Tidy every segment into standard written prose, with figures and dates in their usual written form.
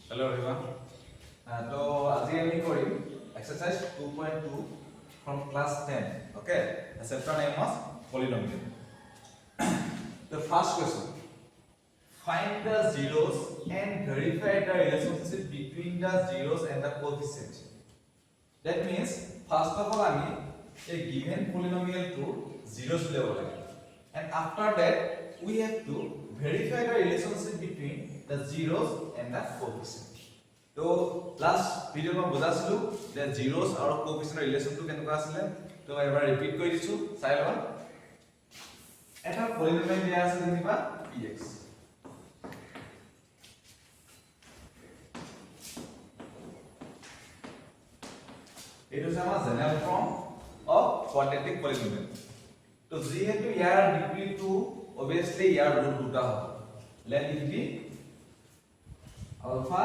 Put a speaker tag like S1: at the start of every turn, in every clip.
S1: Hello everyone. So আজি আমি কৰিম exercise 2.2 from class 10. Okay. The chapter name was polynomial. The first question. Find the zeros and verify the relationship between the zeros and the coefficient. That means first of all আমি a given polynomial to zeros level লাগে. And after that we have to verify the relationship between the zeros and the coefficient. So last video में बुझाছিলো যে zeros और coefficient relation to কেনেকুৱা আছিল তো এবাৰ repeat কৰি দিছো চাই লবা এটা polynomial দিয়া আছে যেনিবা px এইটো আছে আমাৰ general form of quadratic polynomial তো যেহেতু ইয়াৰ ডিগ্ৰী 2 obviously ইয়াৰ ৰুট দুটা হ'ব let it be alpha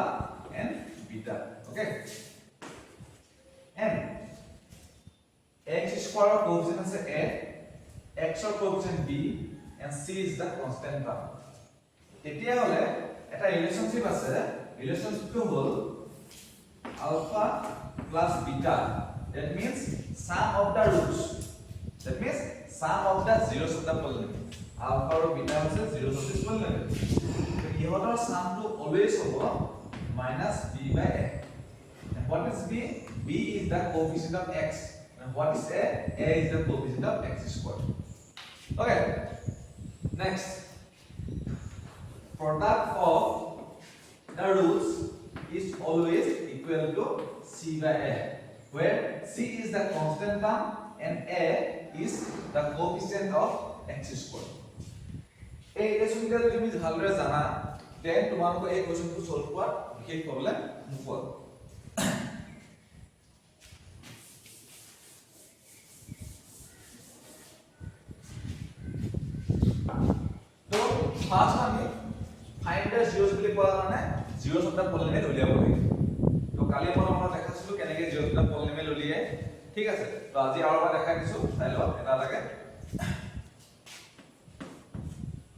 S1: and beta. Okay, and x square coefficient is a, x or coefficient b, and c is the constant term. এতিয়া হলে এটা relationship আছে রিলেশনশিপটো হল alpha plus beta. That means sum of the roots. That means sum of the zeros of the polynomial. Alpha or beta is zeros of this polynomial. ইহতৰ sum to always হ'ব minus b by a. And what is b? B is the coefficient of x. And what is a? A is the coefficient of x squared. Okay. Next, product of the roots is always equal to c by a, where c is the constant term and a is the coefficient of x squared. এই রিলেশনটা তুমি ভালদৰে জানা দেন তোমালোক এই কোৱেশ্চনটো solve কৰাত বিশেষ problem নোপোৱা তো ফাৰ্স্ট আমি ফাইন্ড দা জিৰোস বুলি কোৱা কাৰণে জিৰোস অফ দা পলিনোমিয়েল উলিয়াব লাগিব তো কালি মই দেখাইছিলো কেনেকৈ জিৰোস অফ দা পলিনোমিয়েল উলিয়ায় ঠিক আছে তো আজি আৰু এবাৰ দেখাই দিছো চাই লওক এটা লাগে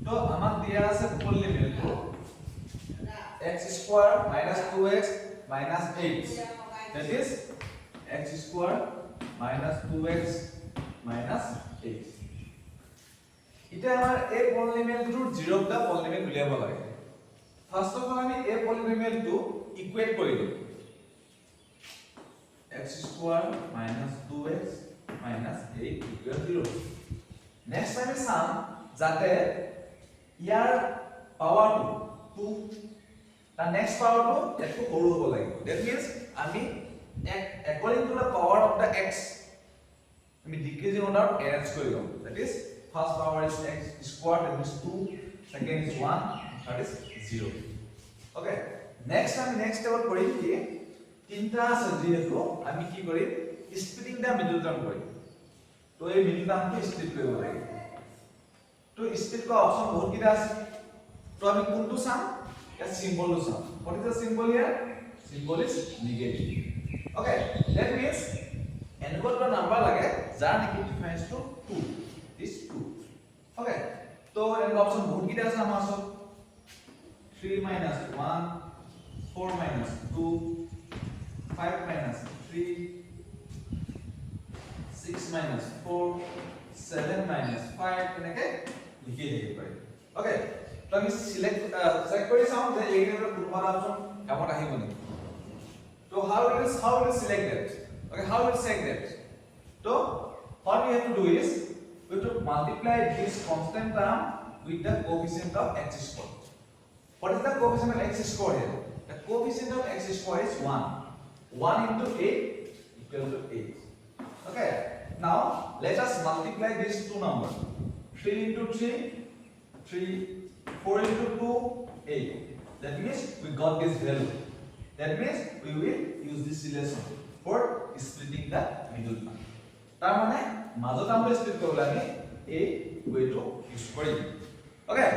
S1: तो আমাক দিয়া আছে পলিনোমিয়েল x square minus 2x minus 8 that is x square minus 2x minus 8 এটা আমাৰ এই পলিনোমিয়েলটোৰ জিৰ' অফ দা পলিনোমিয়েল উলিয়াব লাগে ফাৰ্স্ট অফ অল আমি এই পলিনোমিয়েলটো ইকুৱেট কৰি দিম x square minus 2x minus 8 equal 0 next আমি চাম যাতে ইয়াৰ পাৱাৰটো 2 the next power to একটু সৰু হ'ব লাগিব that means আমি according to the power of the x আমি decreasing order arrange কৰি লম that is first power is x squared that is 2 second is 1 that is 0 okay next আমি next step কৰিম কি তিনটা আছে যেহেতু আমি কি কৰিম splitting the middle term কৰিম তো এই middle termটো split কৰিব লাগিব तो split का ऑप्शन बहुत किटा আছে तो আমি কোনটো চাম या symbol to sum. What is the symbol here? Symbol is negative. Okay, that means এনেকুৱা এটা নাম্বাৰ লাগে যাৰ negative difference two 2. This 2. Okay. তো এনেকুৱা অপচন বহুত কিটা আছে আমাৰ ওচৰত 3 minus 1 4 minus 2 5 minus 3 6 minus 4 7 minus 5 এনেকৈ লিখি দিব পাৰি. Okay. तो আমি সিলেক্ট কৰি চাও যে এইটো কোনবা অপচন কামত আহিব নেকি তো how it is selected okay how it select that so what we have to do is we have to multiply this constant term with the coefficient of x squared what is the coefficient of x squared here the coefficient of x squared is 1 1 into 8 equal to 8 okay now let us multiply these two numbers 3 into 3 3 4 into 2 8 that means we got this value that means we will use this relation for splitting the middle term tar mane majo term to split korole ami a way to use kori okay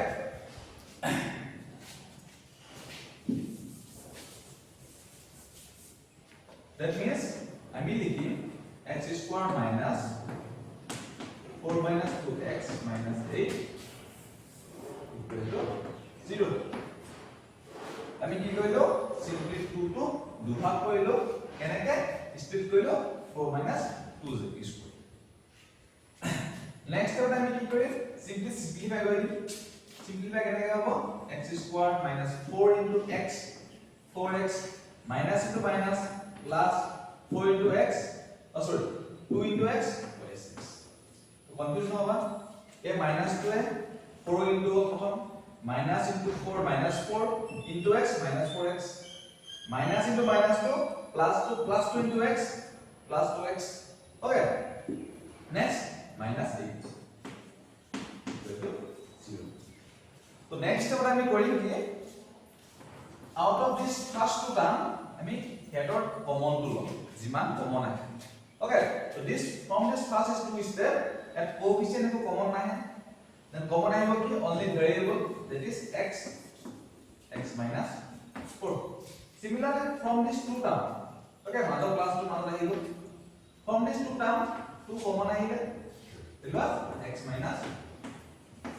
S1: that means ami likhi x square minus 4 minus 2x minus 8 0 আমি কি কইলো simply 2 টো দুভাগ কৰিলো এনেকে split কৰিলো 4 - 2 is square next এটা আমি কি কৰিম সিম্পলি সিম্পলিফাই কৰিম সিম্পলিফাই কেনেকৈ হ'ব x square - 4 * x 4x minus into minus plus 4 into x sorry 2 into x plus 6 तो कंफ्यूज ना होगा ये minus 2 है 4 into खत्म minus into 4 minus 4 into x minus 4x minus into minus 2 plus 2 into x plus 2x okay next minus 8 equal to 0 तो next step আমি কৰিম কি out of this first two term আমি header common to লম যিমান common আছে okay so this from this first two step at coefficient को common নাহে then common আহিব কি only variable that is x minus 4 similarly from this two term okay mother plus 2 mother আহিব from this two term two common আহিলে এবা x minus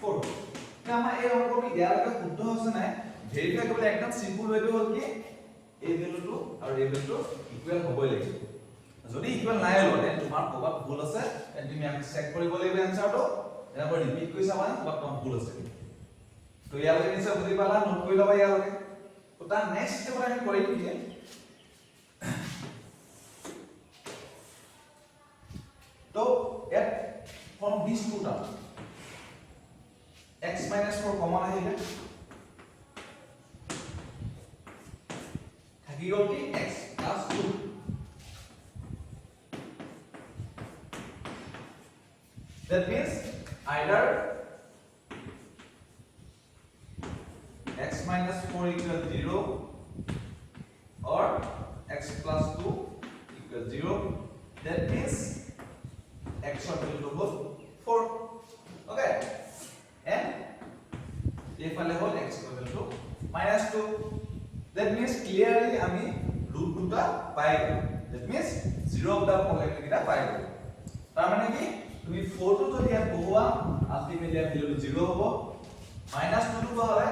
S1: 4 আমাৰ এই অংকটো ইয়ালৈকে শুদ্ধ হৈছে নাই ভেৰিফাই কৰিবলৈ একদম সিম্পল ওয়েটো হ'ল কি এই ভ্যালুটো আৰু এই ভ্যালুটো ইকুৱেল হ'বই লাগিব যদি ইকুৱেল নাই হ'ল তেন তোমাৰ ক'বাত ভুল আছে তেন তুমি আমি চেক কৰিব লাগিব আনসাৰটো এনাকৈ ৰিপিট কৰি চাবা ক'বাত তোমাৰ ভুল আছে তো ইয়ালৈকে নিশ্চয় বুজি পালা নোট কৰি ল'বা ইয়ালৈকে তো তাৰ নেক্সট স্টেপ আমি কৰিম কি তো এট from these two terms x minus 4 common আহিলে থাকি গ'ল কি x plus 2 that means either x minus 4 equal 0 or x plus 2 equal 0 that means x equal to 4 okay and if I level x equal to minus 2 that means clearly আমি root 2 টা পাই গ'ল that means 0 of the problem কিটা পাই গ'ল তাৰ মানে কি তুমি 4 টো যদি ইয়াত বহুৱা ultimately value 0 হ'ব minus 2 টো হ'লে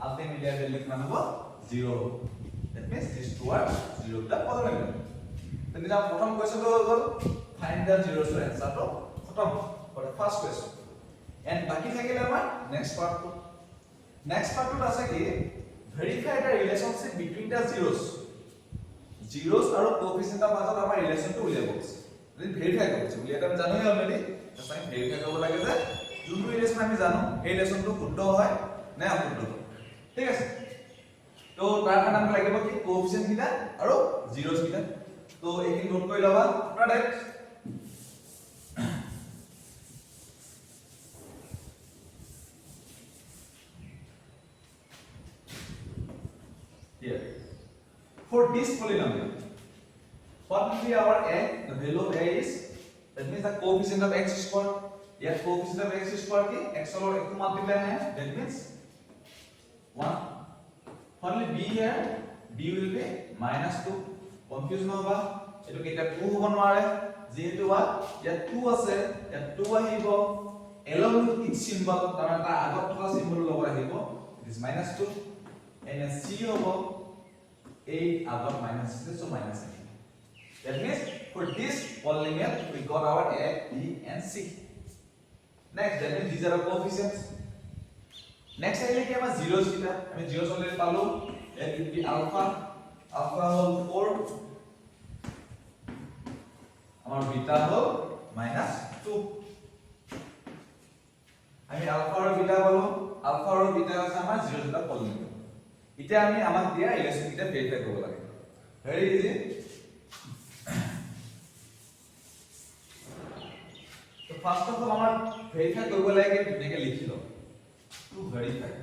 S1: আলটিমেটলি ভ্যালু কিমান হ'ব 0 হ'ব that means this two are 0 of the problem তেনে প্ৰথম কোৱেশ্চনটো হৈ গ'ল find the zeros to answer to খতম for the first question and বাকি থাকিলে আমাৰ next part টো আছে কি verify the relationship between the zeros আৰু coefficient ৰ মাজত আমাৰ ৰিলেচনটো উলিয়াব আছে যদি verify কৰিছে উলিয়াটা আমি জানোই অলৰেডি তাই verify কৰিব লাগে যে যোনটো ৰিলেচন আমি জানো এই ৰিলেচনটো শুদ্ধ হয় নে অশুদ্ধ ঠিক আছে তো তাৰ কাৰণে আমাক লাগিব কি coefficient কিটা আৰু zeros কিটা তো এইখিনি নোট কৰি লবা আপনারা here for this polynomial what will be our a the value of a is that means the coefficient of x square here coefficient of x square ki x over x multiply hai that means 1 only b here b will be minus 2 confuse no hoba etu keita 2 hobo nware jehetu wa ya 2 ase ya 2 ahibo along with each symbol tar agot thoka symbol logo ahibo it is minus 2 and c hobo 8 above minus 6 so minus 8 that means for this polynomial we got our a b and c next that means these are the coefficients next আহিলে কি আমাৰ zeros কিটা আমি zeros already পালো it will be alpha whole 4 আমাৰ beta whole minus 2 আমি alpha আৰু beta পালো alpha আৰু beta আছে আমাৰ zeros এটা polynomial ইতে আমি আমাক দিয়া ৰিলেচন কিটা ভেৰিফাই কৰিব লাগে ভেৰি ইজি তো ফার্স্ট অফ অল আমাৰ ভেৰিফাই কৰিব লাগে এনেকে লিখি লও টু ভেৰিফাই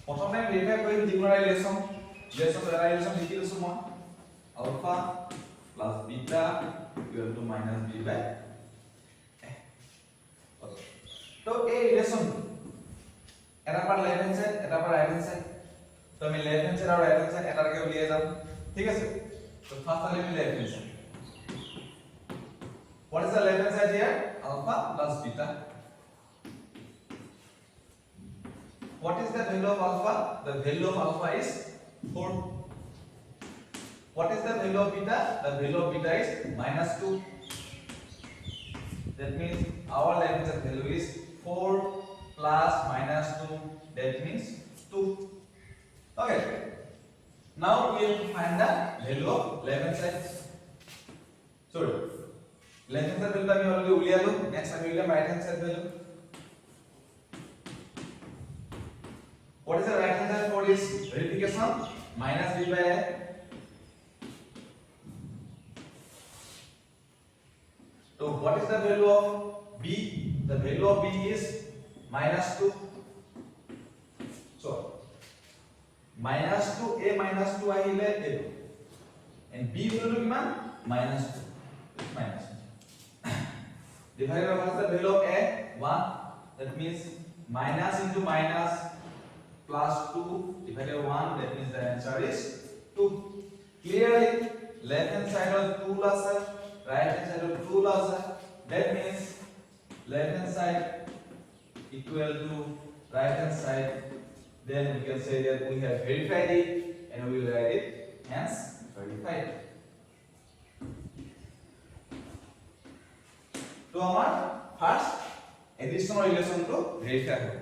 S1: প্ৰথমে ভেৰিফাই কৰিম যিকোনো ৰিলেচন লিখি লৈছো মই alpha plus beta equal to minus b by तो ए रिलेशन এটা পার লেফট হ্যান্ড সাইড এটা পার রাইট হ্যান্ড সাইড তো আমি লেফট হ্যান্ড সাইড আর রাইট হ্যান্ড সাইড এটাকে উলিয়ে যাব ঠিক আছে তো ফার্স্ট আমি left hand side what is the left hand side here alpha plus beta What is the value of alpha? The value of alpha is 4. What is the value of beta? The value of beta is -2. That means our Leibniz value is 4 plus -2. That means 2. Okay. Now we have to find the value of left hand side. Sorry. Left hand side value আমি already উলিয়ালো. Next আমি উলিয়াম right hand side value. What is the right hand side for this verification? Minus b by a. So what is the value of b? The value of b is -2. So -2 a -2 আহিলে a and b value কিমান -2 minus divided by the value of a 1. That means minus into minus plus 2 divided by 1. That means the answer is 2. Clearly left hand side of 2 plus right hand side of 2 plus. That means left hand side equal to right hand side. Then we can say that we have verified it and we will write it hence verified. So our first additional relation to verify hob.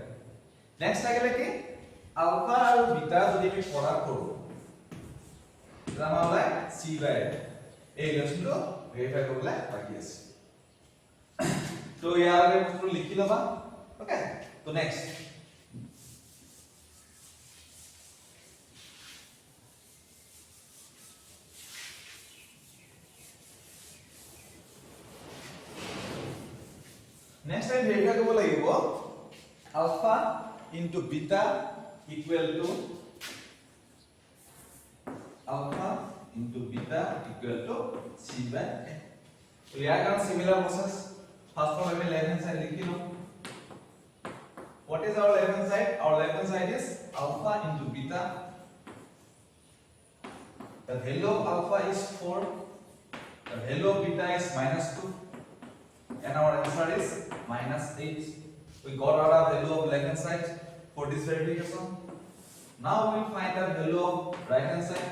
S1: Next agile ki alpha and beta jodi ami product koru amar c by a relation to verify korle baki ase. So yaar age bostru likhi laba. Okay, so next time verify korbo lagibo alpha into beta equal to c by a. So here comes similar process. First of all, we left hand side likhi lo. What is our left hand side? Our left hand side is alpha into beta. The value of alpha is 4. The value of beta is -2. And our answer is -8. We got our value of left hand side for this verification. Now we will find the value of right hand side.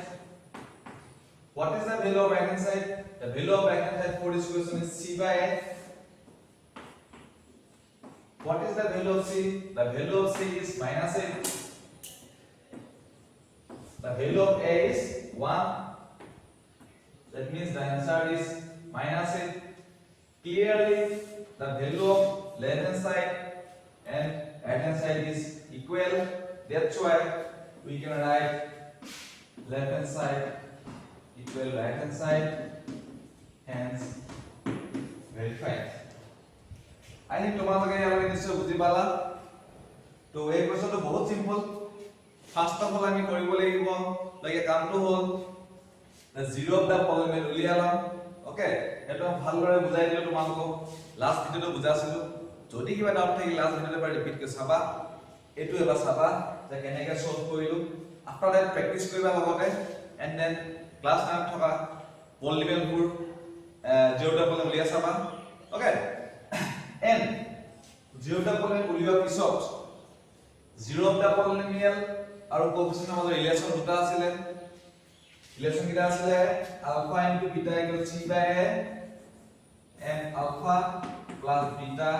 S1: What is the value of right hand side? The value of right hand side for this question is c by a. What is the value of c? The value of c is -8. The value of a is 1. That means the answer is -8. Clearly the value of left hand side and right hand side is equal. That's why we can write left hand side equal right hand side, hence verified. I think তোমালোকে ইয়ালৈকে নিশ্চয় বুজি পালা। তো এই কোৱেশ্চনটো বহুত simple. First of all আমি কৰিব লাগিব লাগে কামটো হ'ল জিৰ' অফ দা পলিনোমিয়েল উলিয়ালাম। ওকে, এটা ভালদৰে বুজাই দিলো তোমালোকক। লাষ্ট ভিডিওটো বুজাইছিলো। যদি কিবা ডাউট থাকে লাষ্ট ভিডিওটো এবাৰ ৰিপিট কৰি চাবা। এটো এবাৰ চাবা যে কেনেকৈ সলভ কৰিলো। আফটাৰ দ্যাট প্ৰেক্টিস কৰিবা লগতে এন্ড দেন ক্লাস 9 থকা পলিনোমিয়েলবোৰ জিৰ' অফ দা পলিনোমিয়েল উলিয়াই চাবা। ওকে, এন্ড জিৰ' অফ দা পলিনোমিয়েল উলিওৱাৰ পিছত জিৰ' অফ দা পলিনোমিয়েল আৰু কোএফিচিয়েন্টৰ মাজৰ ৰিলেচন দুটা আছিল। ৰিলেচন কিটা আছিল alpha into beta equal c by a and alpha plus beta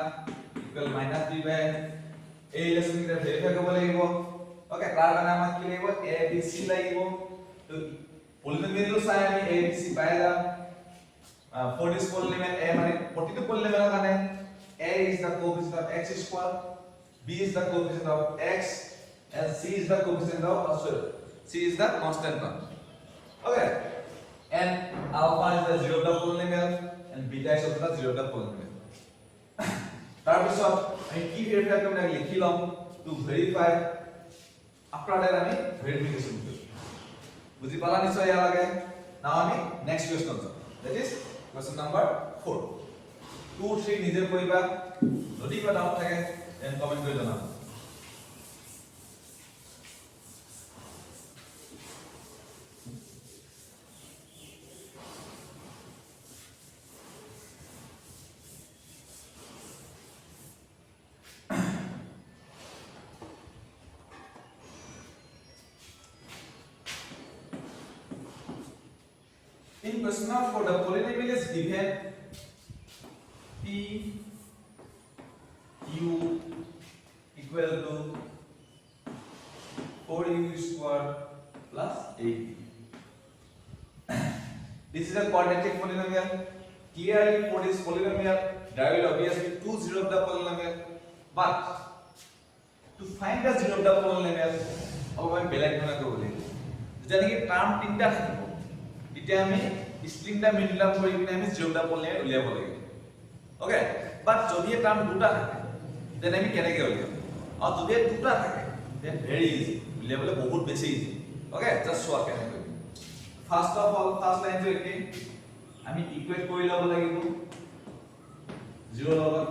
S1: equal minus b by a. এই ৰিলেচন কিটা ভেৰিফাই কৰিব লাগিব। ওকে, তাৰ কাৰণে আমাক কি লাগিব a b c লাগিব। তো পলিনোমিয়েলটো চাই আমি a b c পাই যাম। for this polynomial a মানে প্ৰতিটো পলিনোমিয়েলৰ কাৰণে a is the coefficient of x square, b is the coefficient of x and c is the coefficient of c is the constant term. Okay, and alpha is the zero of the polynomial and beta is also the zero of the polynomial. তাৰ পিছত আমি কি verify কৰিম আমি লিখি লম to verify. after that আমি verification কৰিম। বুজি পালা নিশ্চয় ইয়াৰ লাগে। now আমি next question যাম, that is question number 4. 2 3 নিজে কৰিবা। যদি কিবা ডাউট থাকে দেন কমেন্ট কৰি জনাবা। In question of for the polynomial is given p u equal to 4u square plus 8. This is a quadratic polynomial. Clearly for this polynomial there will obviously two zeros of the polynomial, but to find the zero of the polynomial আমি বেলেগ ধৰণে কৰিব লাগিব। যেনেকৈ term তিনিটা থাকিব তেতিয়া আমি স্প্লিংটা মিডলাম কৰি কিনে আমি জিৰ' অফ দা পলিনোমিয়েল উলিয়াব লাগিব। ওকে, বাট যদি টাৰ্ম দুটা থাকে তেনে আমি কেনেকৈ উলিয়াম? আৰু যদি দুটা থাকে দেন ভেৰি ইজি, উলিয়াবলৈ বহুত বেছি ইজি। ওকে, জাষ্ট চোৱা কেনেকৈ। ফাৰ্ষ্ট অফ অল ফাৰ্ষ্ট লাইনটো একে আমি ইকুৱেট কৰি ল'ব লাগিব 0 লগত।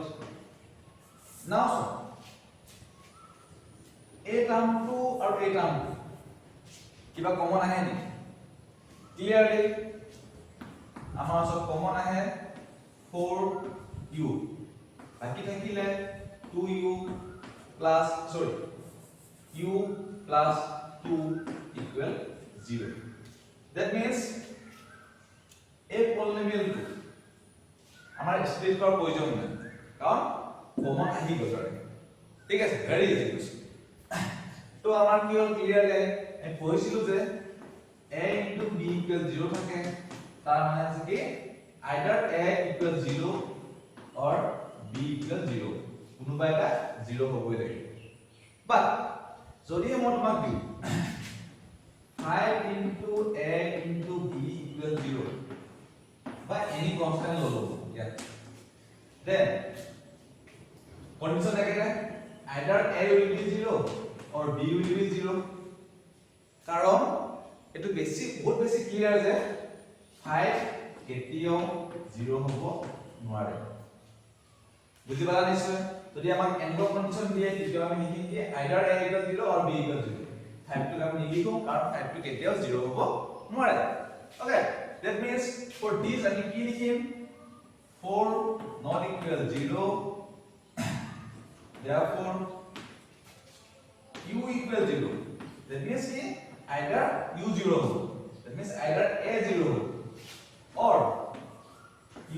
S1: নাও এই টাৰ্মটো আৰু এই টাৰ্মটো কিবা কমন আহে নেকি? ক্লিয়াৰলি আমাৰ ওচৰত কমন আহে 4u, বাকি থাকিলে 2u plus u plus 2 equal 0. That means a polynomial to আমাৰ স্প্লিট কৰাৰ প্ৰয়োজন নাই, কাৰণ কমন আহি গ'ল। ঠিক আছে, ভেৰি ইজি কুৱেশ্যন। তো আমাৰ কি হ'ল ক্লিয়াৰলি আমি পঢ়িছিলো যে a into b equal 0 থাকে, তাৰ মানে আছে কি either a equal 0 or b equal 0, কোনোবা এটা 0 হ'বই লাগিব। বাট যদি মই তোমাক দিওঁ 5 into a into b equal 0 বা any constant ল'লো ইয়াত, then condition থাকে either a will be 0 or b will be 0, কাৰণ এটো বেছি বহুত বেছি ক্লিয়াৰ যে 5 কেতিয়াও 0 হ'ব নোৱাৰে। বুজি পালা নিশ্চয়? যদি আমাক এনগল কন্ডিশন দিয়ে তেতিয়া আমি লিখিম যে either a equal 0 or b equal 0, 5 টো আমি নিলিখো কাৰণ 5 টো কেতিয়াও 0 হ'ব নোৱাৰে। ওকে, that means for this আমি কি লিখিম 4 not equal 0, therefore u equal 0, that means ki either u 0 ho, that means either a 0 ho or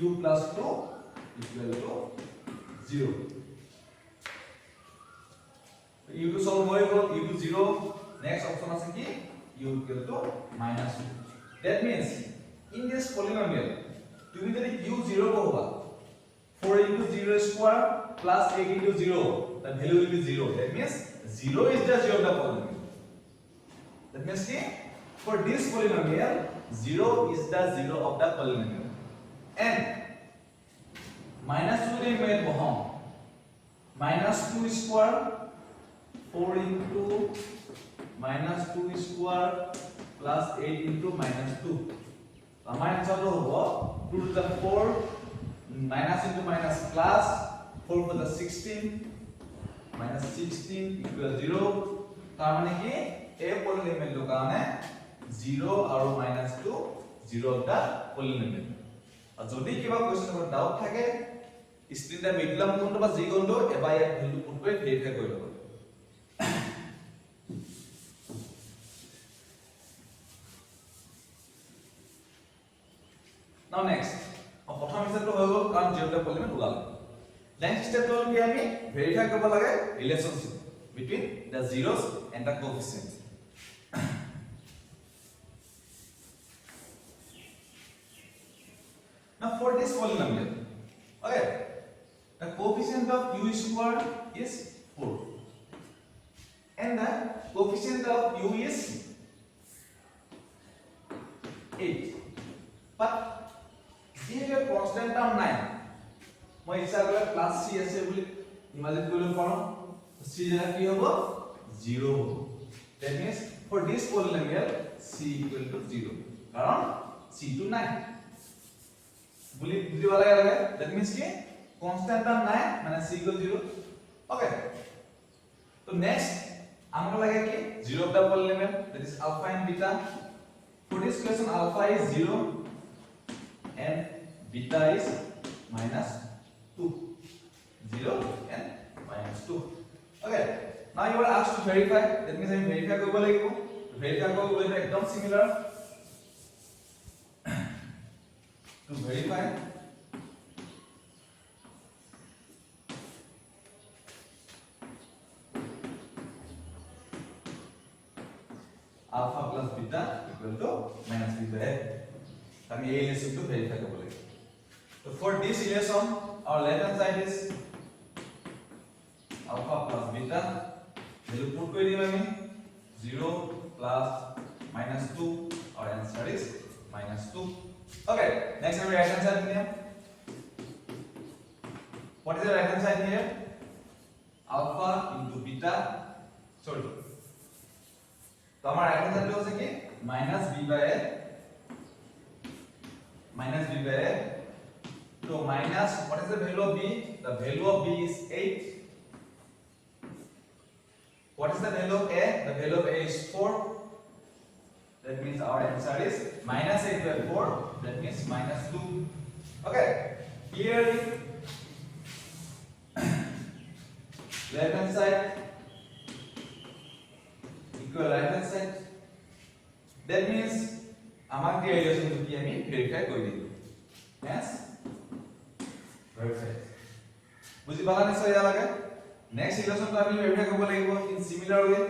S1: u plus 2 equal to 0. u to solve hoye gol, u to 0, next option ase ki u equal to -2. That means in this polynomial tumi jodi u 0 ko hoba 4 into 0 square plus 8 into 0, the value will be 0. That means 0 is the zero of the polynomial. That means for this polynomial 0 is the zero of the polynomial. And -2 रे मैं बहाऊं -2 square 4 into -2 square plus 8 into -2, हमारे answer तो होगा 2 to the 4 minus into minus plus 4 for the 16 minus 16 equal 0, তাৰ মানে কি a polynomial টো কাৰণে 0 আৰু -2 0 of the polynomial। আৰু যদি কিবা কোৱেশ্চনৰ ডাউট থাকে স্ক্ৰিনটা মিডলাম কোনটো বা যি কোনটো এবাৰ ইয়াত ভ্যালু পুট কৰি ভেৰিফাই কৰি ল'ব। Now next, প্ৰথম স্টেপটো হৈ গ'ল কাৰণ 0 টা পলিনোমিয়েল ওলালে। নেক্সট স্টেপটো হ'ল কি আমি ভেৰিফাই কৰিব লাগে ৰিলেশনশিপ between the zeros and the coefficients. Now for this polynomial, okay, the coefficient of u square is 4 and the coefficient of u is 8, but here constant term 9, মই ইচ্ছা কৰিলে প্লাস c আছে বুলি imagine কৰিব পাৰো, c জানা কি হ'ব 0 হ'ব। that means for this polynomial c equal to 0 কাৰণ c to 9 বুলি বুজিব লাগে। that means কি constant term 9 মানে c equal 0। okay, তো next আমাক লাগে কি 0 of the polynomial, that is alpha and beta. for this question alpha is 0 and beta is -2, 0 and -2. okay, now you are asked to verify, that means I verify কৰিব লাগিব। verify কৰিবলৈ একদম similar to verify alpha plus beta equal to minus b by a. আমি এই রিলেশনটো verify কৰিব লাগিব। So for this relation our left hand side is alpha plus beta, value put কৰি দিম আমি 0 plus minus 2, our answer is minus 2. Okay, next we right hand side here. What is the right hand side here? Alpha into beta, sorry, तो हमारा right hand side हो सके minus b by a, minus b by a. So minus, what is the value of b? The value of b is 8. What is the value of a? The value of a is 4. That means our answer is minus 8 by 4. That means minus 2. Okay. Clearly, left hand side equal right hand side. That means আমাক এই রিলেশনটো কি আমি verify কৰি দিম। Yes? Perfect. বুজি পালা নিশ্চয় ইয়া লাগে। নেক্সট ৰিলেশনটো আমি ভেৰিফাই কৰিব লাগিব in similar way.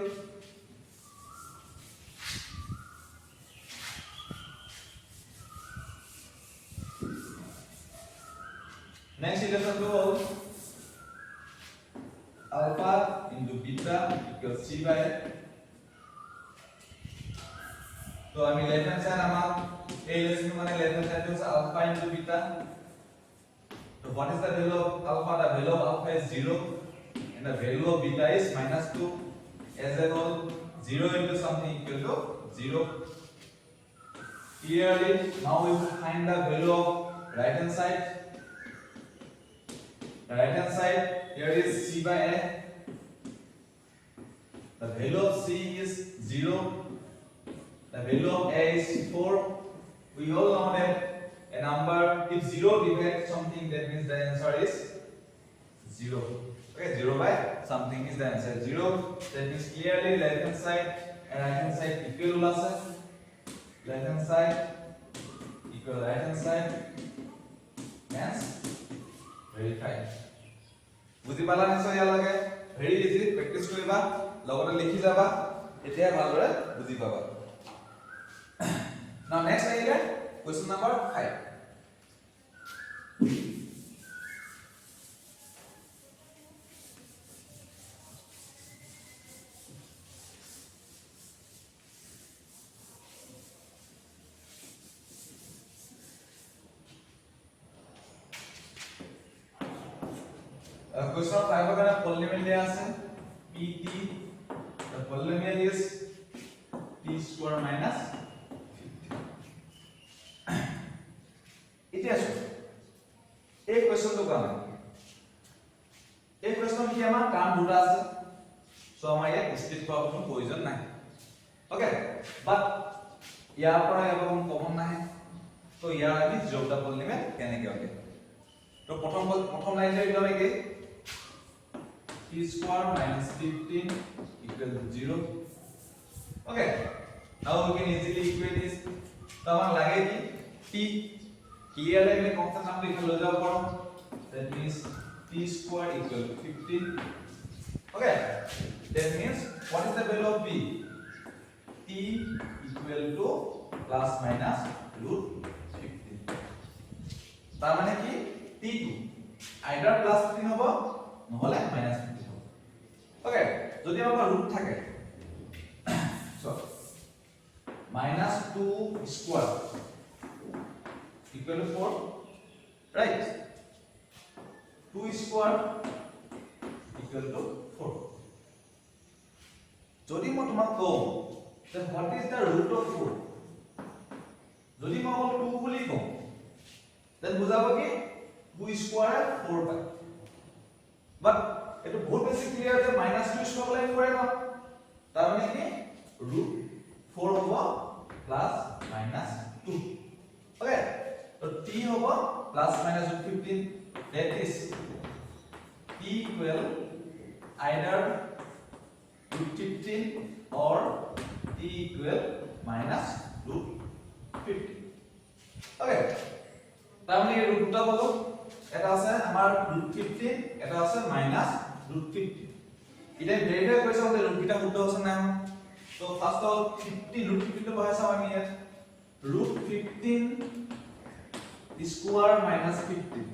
S1: Next relation to all alpha into beta equals c by a. So I mean left hand side amount a relation মানে left hand side is alpha into beta. So what is the value of alpha? The value of alpha is 0 and the value of beta is minus 2. As a whole 0 into something equal to 0. Clearly now we will find the value of right hand side. The right hand side here is c by a. The value of c is 0. The value of a is 4. We all know that a number, if 0 divides something, that means the answer is 0. Okay, 0 by something is the answer. 0. That means clearly left hand side and right hand side equal আছে. Left hand side equal right hand side. Yes. Verify. বুজি পালা নিশ্চয় ইয়া লাগে। Very easy, practice কৰিবা, লগতে লিখি যাবা, এতিয়া ভালদৰে বুজি পাবা। Now next আহিলে question number 5. Question 5 का polynomial दिया है pt. The polynomial is t square minus 50. इतना सो एक क्वेश्चन तो काम है। एक क्वेश्चन की हमारा काम दूसरा है, सो हमारे ये स्प्लिट प्रॉब्लम प्रयोजन नहीं। ओके, बट यहाँ पर ये प्रॉब्लम कॉमन नहीं, तो यहाँ भी जॉब द polynomial कहने के होंगे। तो प्रथम लाइन से इधर में t square minus 15 equal to 0. Okay, now we can easily equate this. तो हमारा लगे कि t clearly में कौन सा नाम लिखा लो जाओ पढ़ो. That means t square equal to 15. Okay, that means what is the value of b? t equal to plus minus root 15. तार माने कि t2 either plus 15 होगा নহলে minus 15 होगा. Okay, যদি আমাৰ root থাকে, so minus 2 square equal to 4, right? 2 square equal to 4. যদি মই তোমাক কওঁ then what is the root of 4? যদি মই 2 বুলি কওঁ then বুজাব কি 2 square 4 পাই, but এটো বহুত বেছি ক্লিয়াৰ যে minus 2 square লাইন কৰে না, তাৰ মানে কি root 4 হ'ব plus minus 2. Okay, so t হ'ব plus minus root 15, that is t equal either root 15 or t equal minus root 15. Okay, তাৰ মানে এই ৰুট দুটা পালো এটা আছে আমাৰ √15 এটা আছে -√15 এটা ভেৰিফাই কৰিছো যে ৰুট কিটা শুদ্ধ আছে না তো ফাৰ্স্ট অফ 50 √15 টো বহাইছো আমি ইয়াত √15 square minus 15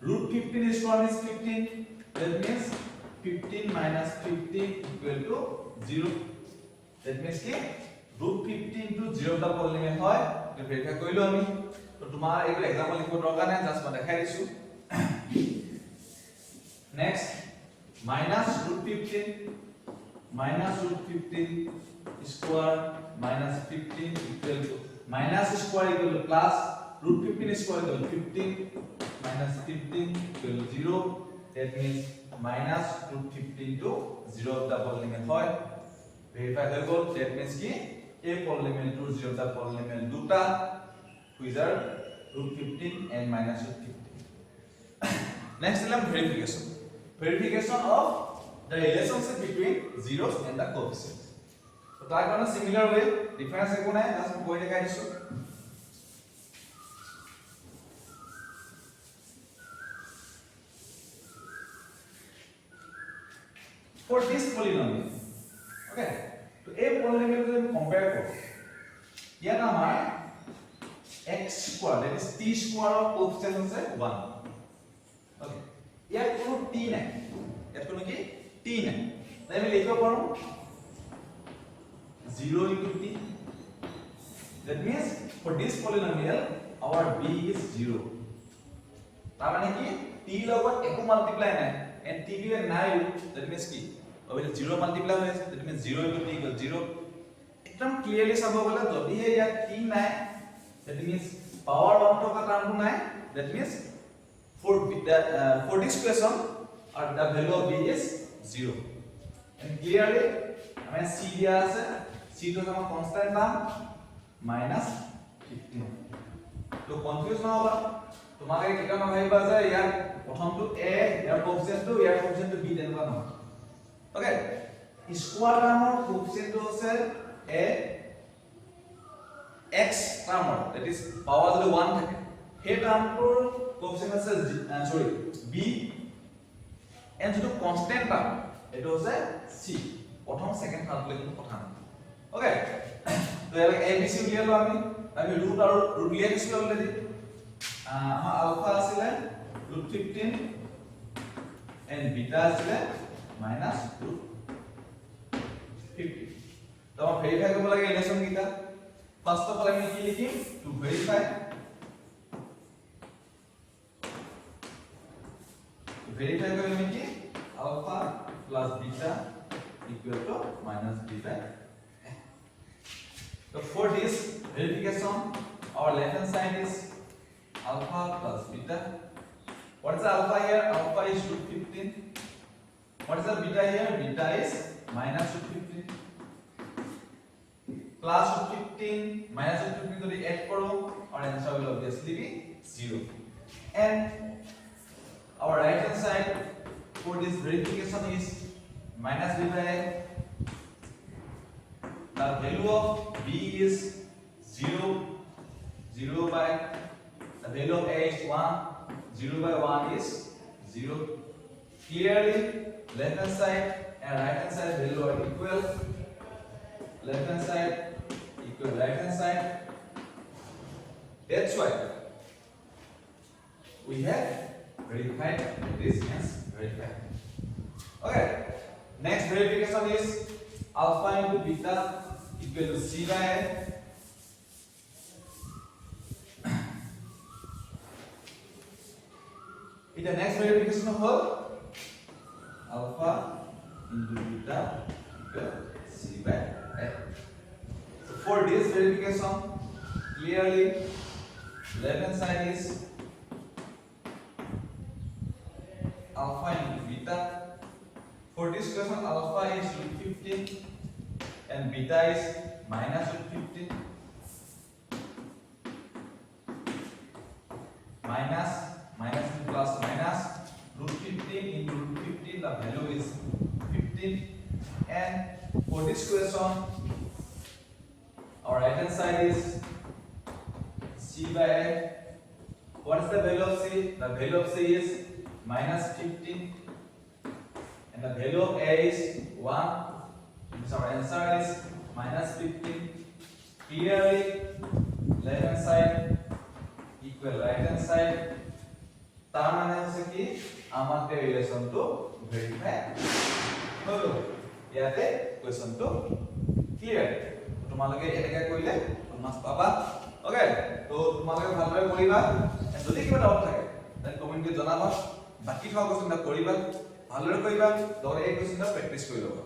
S1: √15 square is 15 that means 15 minus 15 equal to 0 that means ki √15 to 0 টা পলিনোমিয়েল হয় তো ভেৰিফাই কৰিলো আমি তো তোমাৰ এইটো এক্সাম্পল লিখিব দৰকাৰ নাই জাস্ট মই দেখাই দিছো next -√15 square minus 15 equal to minus square equal to plus √15 square equal to 15 minus 15 equal to 0 that means minus √15 to 0 the polynomial হয় verify হৈ গ'ল that means কি এই polynomial to 0 the polynomial দুটা which are √15 and minus √15 next is verification of the relationship between zeros and the coefficients so তাৰ কাৰণে similar way difference একো নাই just মই কৈ দেখাই দিছো for this polynomial okay to a polynomial to compare koro ইয়াত আমাৰ x square that is t square of coefficient আছে 1 okay ইয়াত কোনো t নাই ইয়াত কোনো কি t নাই তাই আমি লিখিব পাৰো 0 into t that means for this polynomial our b is 0 তাৰ মানে কি t লগত একো মাল্টিপ্লাই নাই and t given নাই that means কি অবিলে 0 মাল্টিপ্লাই হৈ আছে that means 0 into t equal 0 একদম ক্লিয়াৰলি চাব গলে যদি ইয়াত t নাই that means power 1 থকা টাৰ্মটো নাই that means for this question the value of b is 0 and clearly আমি c দিয়া আছে c to আমাৰ constant টাৰ্ম -15 তো কনফিউজ নহবা তোমাকে কিটা না ভাইবা যে ইয়াৰ প্ৰথমটো a ইয়াৰ কোএফিচিয়েন্টটো b তেনেকুৱা নহয় ওকে স্কয়াৰ টাৰ্মৰ কোএফিচিয়েন্টটো আছে a x টাৰ্মৰ that is power যদি 1 থাকে সেই টাৰ্মটোৰ কোএফিচিয়েন্ট আছে সৰি b and যেটো কনস্ট্যান্ট টার্ম এটা হচ্ছে c প্রথম সেকেন্ড থার্ড লেখা কথা না ওকে তো এর abc উলিয়ালো আমি রুট আর রুট লিয়ে দিছি অলরেডি আমার আলফা আছিল √15 and বিটা আছিল -√50 তো আমরা ভেরিফাই করব লাগে রিলেশন কিটা ফার্স্ট অফ অল আমি কি লিখিম টু ভেরিফাই করি কি alpha plus beta equal to minus beta so for this verification our left hand side is alpha plus beta what is the alpha here alpha is √15 what is the beta here beta is -√15 plus √15 minus √15 যদি add করো our answer will obviously be 0 and our right hand side for this verification is minus b by a. The value of b is 0 by the value of a is 1 0 by 1 is 0 clearly left hand side and right hand side value are equal left hand side equal right hand side that's why we have verified this means verified okay next verification is alpha into beta equal to c by a in the next verification of alpha into beta equal c by a so for this verification clearly left hand side is alpha into beta for this question alpha is √15 and beta is -√15 minus into plus minus √15 into √15 the value is 15 and for this question our right hand side is c by a What is the value of C? The value of C is minus 15 and the value of A is 1. So our answer is minus 15. Clearly left hand side equal right hand side. তার মানে হচ্ছে কি আমাদের relation to verify হলো ইয়াতে question two clear তোমালোকে এনেকা কৰিলে মাছ পাবা ওকে তো তোমালোকে ভালদৰে কৰিবা যদি কিবা ডাউট থাকে দেন কমেন্টে জনাবা বাকি থকা কোশ্চেনটা কৰিবা ভালদৰে কৰিবা লগতে এই কোশ্চেনটা প্ৰেক্টিস কৰি লবা